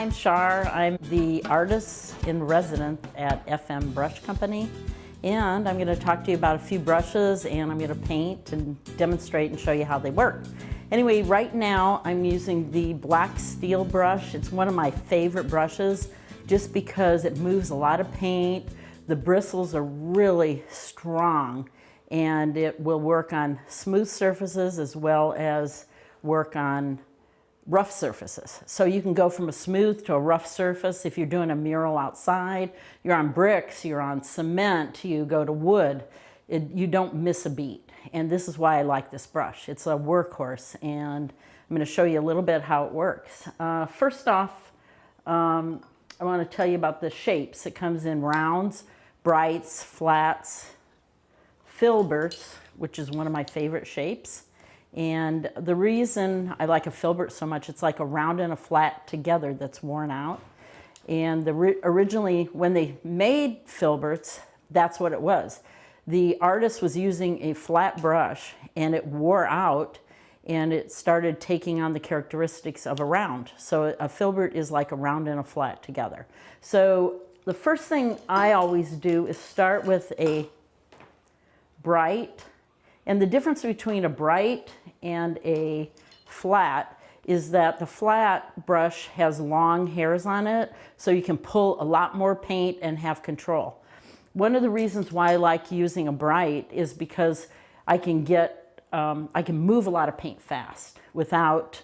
I'm Shar. I'm the artist in residence at FM Brush Company, and I'm going to talk to you about a few brushes, and I'm going to paint and demonstrate and show you how they work. Anyway, right now I'm using the Black Steel Brush. It's one of my favorite brushes just because it moves a lot of paint. The bristles are really strong, and it will work on smooth surfaces as well as work on rough surfaces. So you can go from a smooth to a rough surface. If you're doing a mural outside, you're on bricks, you're on cement, you go to wood, you don't miss a beat. And this is why I like this brush. It's a workhorse, and I'm going to show you a little bit how it works. First off, I want to tell you about the shapes. It comes in rounds, brights, flats, filberts, which is one of my favorite shapes. And the reason I like a filbert so much, it's like a round and a flat together that's worn out. And originally, when they made filberts, that's what it was. The artist was using a flat brush, and it wore out, and it started taking on the characteristics of a round. So a filbert is like a round and a flat together. So the first thing I always do is start with a bright. And the difference between a bright and a flat is that the flat brush has long hairs on it, so you can pull a lot more paint and have control. One of the reasons why I like using a bright is because I can move a lot of paint fast without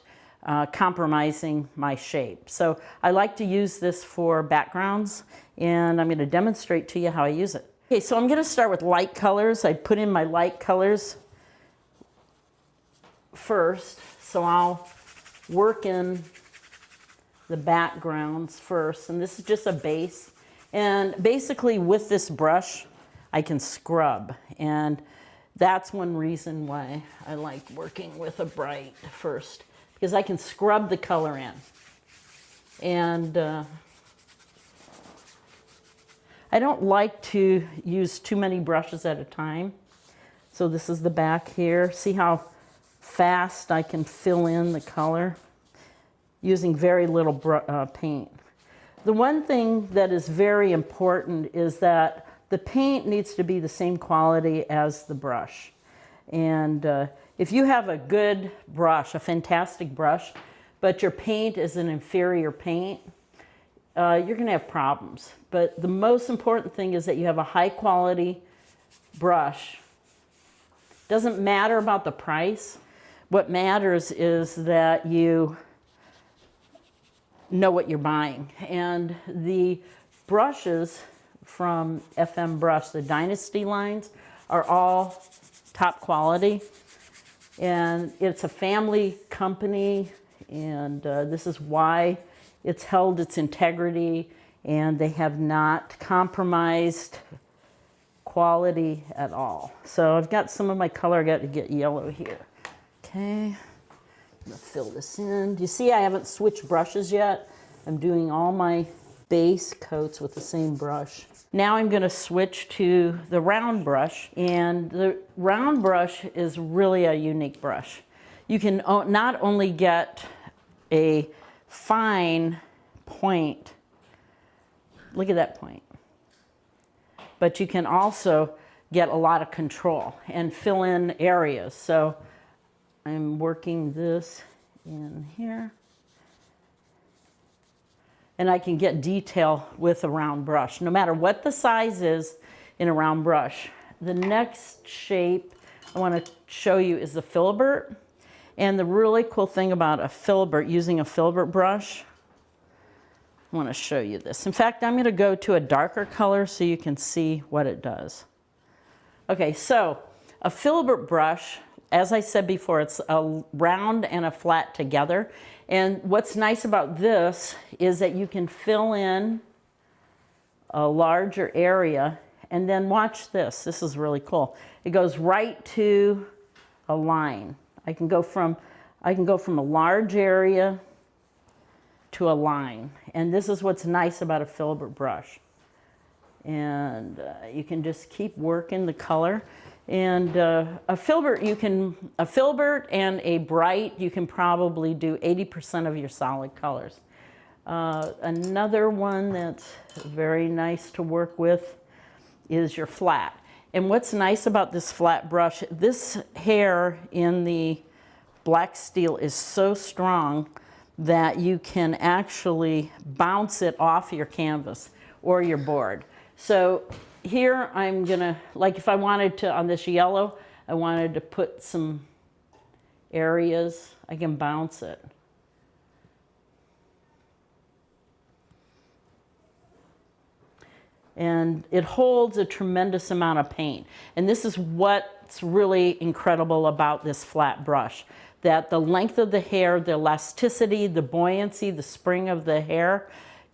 compromising my shape. So I like to use this for backgrounds, and I'm going to demonstrate to you how I use it. Okay, so I'm going to start with light colors. I put in my light colors first, so I'll work in the backgrounds first, and this is just a base. And basically with this brush, I can scrub, and that's one reason why I like working with a bright first, because I can scrub the color in. And I don't like to use too many brushes at a time. So this is the back here. See how fast I can fill in the color using very little paint. The one thing that is very important is that the paint needs to be the same quality as the brush. And if you have a good brush, a fantastic brush, but your paint is an inferior paint, you're going to have problems. But the most important thing is that you have a high quality brush. Doesn't matter about the price. What matters is that you know what you're buying. And the brushes from FM Brush, the Dynasty lines, are all top quality. And it's a family company, and this is why it's held its integrity, and they have not compromised quality at all. So I've got some of my color, I got to get yellow here. Okay, I'm gonna fill this in. Do you see I haven't switched brushes yet? I'm doing all my base coats with the same brush. Now I'm gonna switch to the round brush, and the round brush is really a unique brush. You can not only get a fine point, look at that point, but you can also get a lot of control and fill in areas. So I'm working this in here, and I can get detail with a round brush, no matter what the size is in a round brush. The next shape I want to show you is the filbert. And the really cool thing about a filbert, using a filbert brush, I want to show you this. In fact, I'm going to go to a darker color so you can see what it does. Okay, so a filbert brush, as I said before, it's a round and a flat together. And what's nice about this is that you can fill in a larger area, and then watch this. This is really cool. It goes right to a line. I can go from a large area to a line. And this is what's nice about a filbert brush. And you can just keep working the color. And a filbert and a bright, you can probably do 80% of your solid colors. Another one that's very nice to work with is your flat. And what's nice about this flat brush, this hair in the black steel is so strong that you can actually bounce it off your canvas or your board. So here I'm gonna, like if I wanted to, on this yellow, I wanted to put some areas, I can bounce it. And it holds a tremendous amount of paint. And this is what's really incredible about this flat brush, that the length of the hair, the elasticity, the buoyancy, the spring of the hair,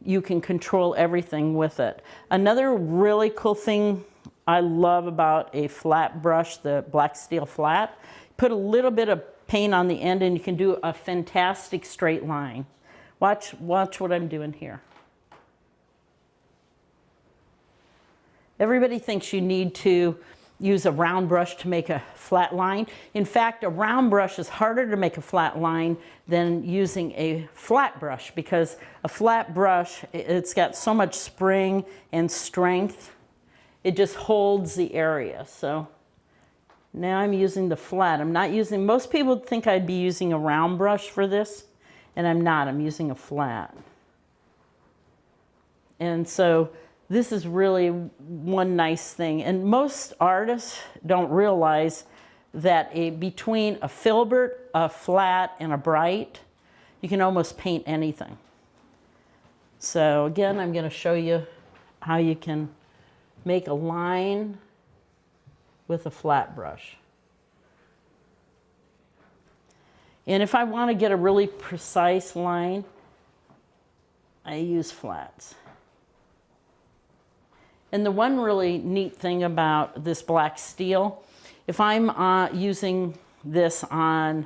you can control everything with it. Another really cool thing I love about a flat brush, the black steel flat, put a little bit of paint on the end and you can do a fantastic straight line. Watch what I'm doing here. Everybody thinks you need to use a round brush to make a flat line. In fact, a round brush is harder to make a flat line than using a flat brush, because a flat brush, it's got so much spring and strength. It just holds the area. So now I'm using the flat. I'm not using, most people think I'd be using a round brush for this, and I'm not. I'm using a flat. And so this is really one nice thing. And most artists don't realize that between a filbert, a flat, and a bright, you can almost paint anything. So again, I'm going to show you how you can make a line with a flat brush. And if I want to get a really precise line, I use flats. And the one really neat thing about this black steel, if I'm using this on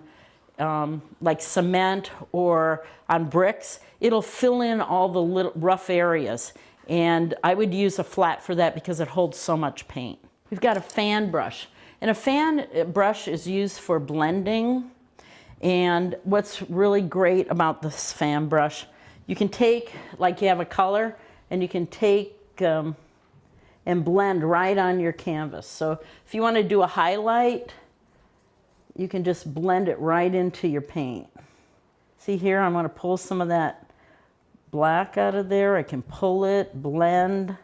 like cement or on bricks, it'll fill in all the little rough areas. And I would use a flat for that because it holds so much paint. We've got a fan brush. And a fan brush is used for blending. And what's really great about this fan brush, you can take, like you have a color, and you can take and blend right on your canvas. So if you want to do a highlight, you can just blend it right into your paint. See here, I'm going to pull some of that black out of there. I can pull it, blend.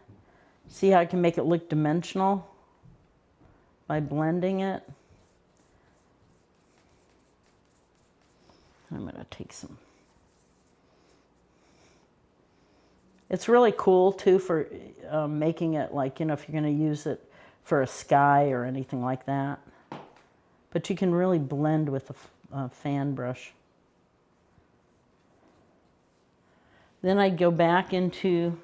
See how I can make it look dimensional by blending it? I'm going to take some. It's really cool too for making it like, you know, if you're going to use it for a sky or anything like that. But you can really blend with a fan brush. Then I go back into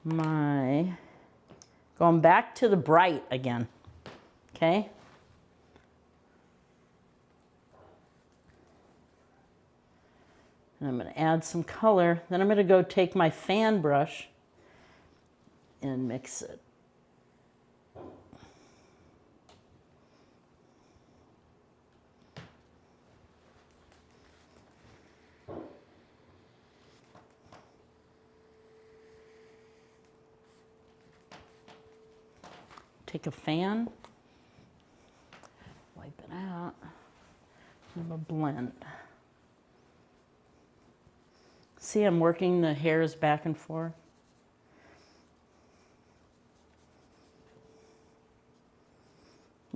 going back to the bright again, okay? And I'm going to add some color. Then I'm going to go take my fan brush and mix it. Take a fan, wipe it out, and a blend. See, I'm working the hairs back and forth.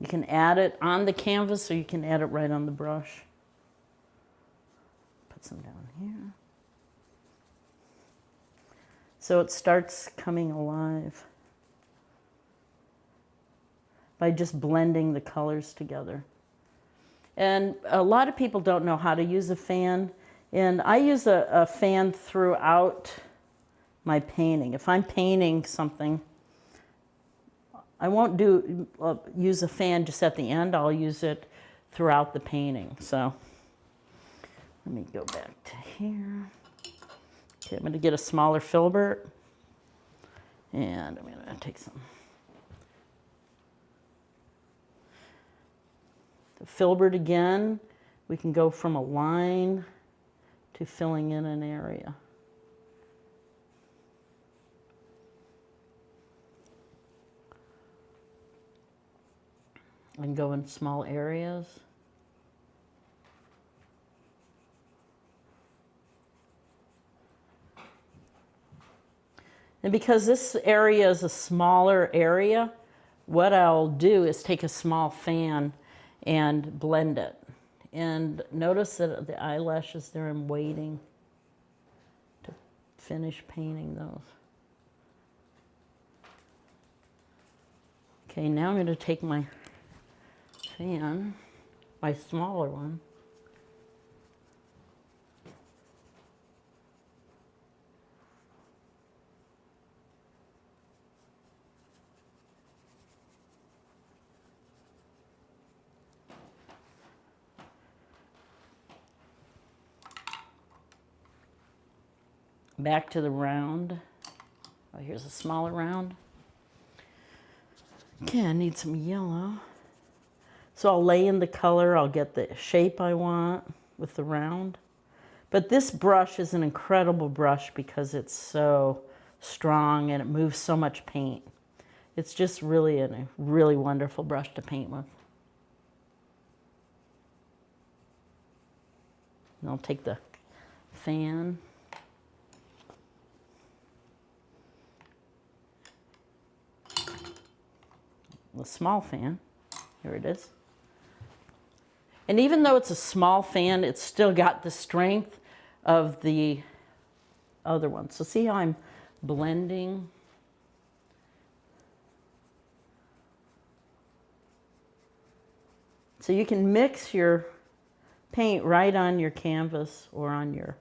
You can add it on the canvas or you can add it right on the brush. Put some down here. So it starts coming alive by just blending the colors together. And a lot of people don't know how to use a fan. And I use a fan throughout my painting. If I'm painting something, I won't use a fan just at the end. I'll use it throughout the painting. So let me go back to here. Okay, I'm going to get a smaller filbert. And I'm going to take some. The filbert again, we can go from a line to filling in an area. And go in small areas. And because this area is a smaller area, what I'll do is take a small fan and blend it. And notice that the eyelashes there, I'm waiting to finish painting those. Okay, now I'm going to take my fan, my smaller one, back to the round. Oh, here's a smaller round. Okay, I need some yellow. So I'll lay in the color, I'll get the shape I want with the round. But this brush is an incredible brush because it's so strong and it moves so much paint. It's just really a really wonderful brush to paint with. And I'll take the fan. The small fan, here it is. And even though it's a small fan, it's still got the strength of the other one. So see how I'm blending? So you can mix your paint right on your canvas or on your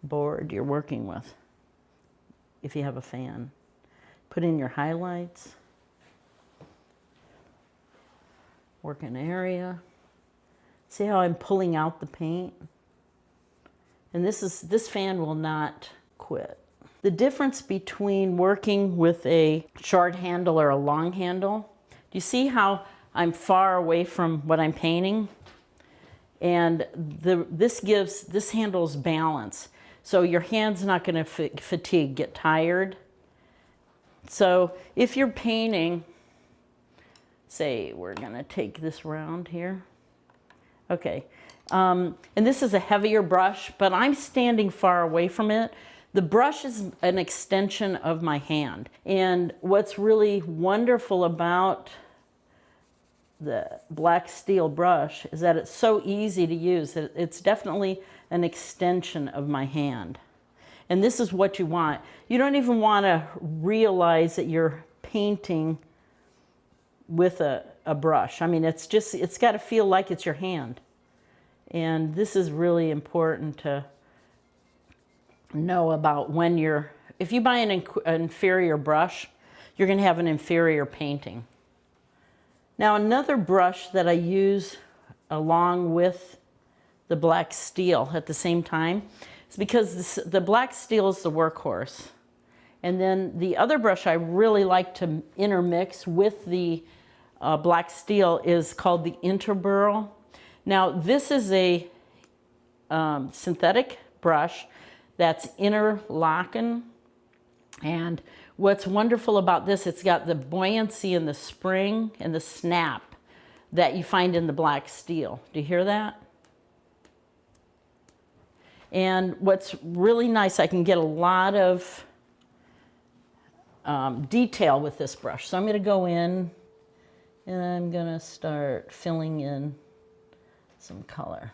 board you're working with if you have a fan. Put in your highlights. Work an area. See how I'm pulling out the paint? And this fan will not quit. The difference between working with a short handle or a long handle, do you see how I'm far away from what I'm painting? And this handle's balance. So your hand's not going to fatigue, get tired. So if you're painting, say we're going to take this round here. Okay, and this is a heavier brush, but I'm standing far away from it. The brush is an extension of my hand. And what's really wonderful about the black steel brush is that it's so easy to use. It's definitely an extension of my hand. And this is what you want. You don't even want to realize that you're painting with a brush. I mean, it's got to feel like it's your hand. And this is really important to know about when if you buy an inferior brush, you're going to have an inferior painting. Now, another brush that I use along with the black steel at the same time is because the black steel is the workhorse. And then the other brush I really like to intermix with the black steel is called the Interburl. Now, this is a synthetic brush that's interlocking. And what's wonderful about this, it's got the buoyancy and the spring and the snap that you find in the black steel. Do you hear that? And what's really nice, I can get a lot of detail with this brush. So I'm going to go in and I'm going to start filling in some color.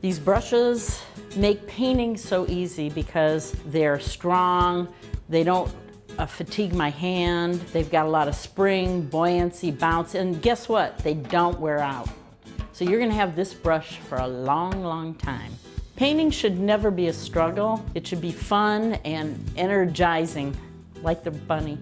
These brushes make painting so easy because they're strong, they don't fatigue my hand, they've got a lot of spring, buoyancy, bounce, and guess what? They don't wear out. So you're going to have this brush for a long, long time. Painting should never be a struggle. It should be fun and energizing, like the bunny.